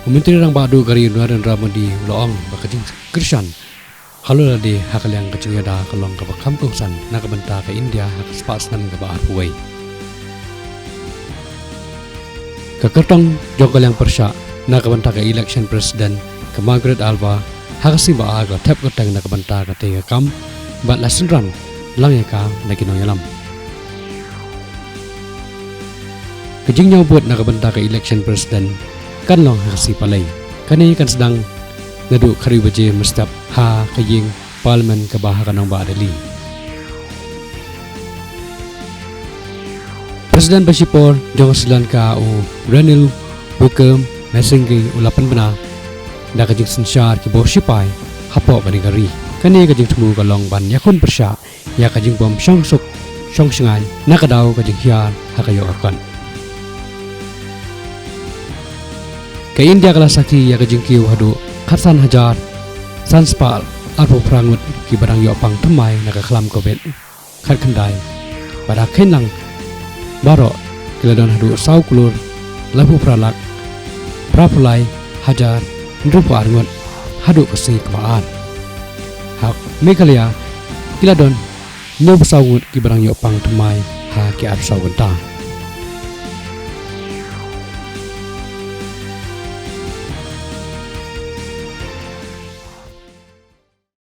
Menteri Rang Badu Gari Narendra Modi Loong Bakajing Krishan Halu Ladi Hakalyang Kacungada Kalong Kabakam Kongsan Nakabanta ke India Hakaspas Nam Gabaar Huway Kakertong Jokalyang Persya Nakabanta ke Election President ke Margaret Alba Hakasiba Aga Tep Ketang Nakabanta ke Tiga Kam Bat Lasenran Langyaka Naginong Yalam Kejingnya buat Nakabanta ke Election President kan long hakasi palay kani kan sedang ngadu khari baje mestap ha kaying parlimen ke bahakan ng Badali Presiden Basipor jong selan ka o Renil Bukem Mesenggi ulapan bena da kajing sensyar ki bosipay hapo kanigari kani kajing temu kalong ban yakun persya ya kajing bom syongsuk syongsingan nakadaw kajing hiar hakayo akan ke India kala sakti ya kejengkiu hadu khatsan hajar sanspal arpo prangut ki barang yo pang temai naka klam kobet khat khandai pada khenlang baro kiladon hadu sau kulur labu pralak prapulai hajar ndrupo arngot hadu kesi kebaan hak Meghalaya kiladon no saungut ki barang yo pang temai ha ki ar saugenta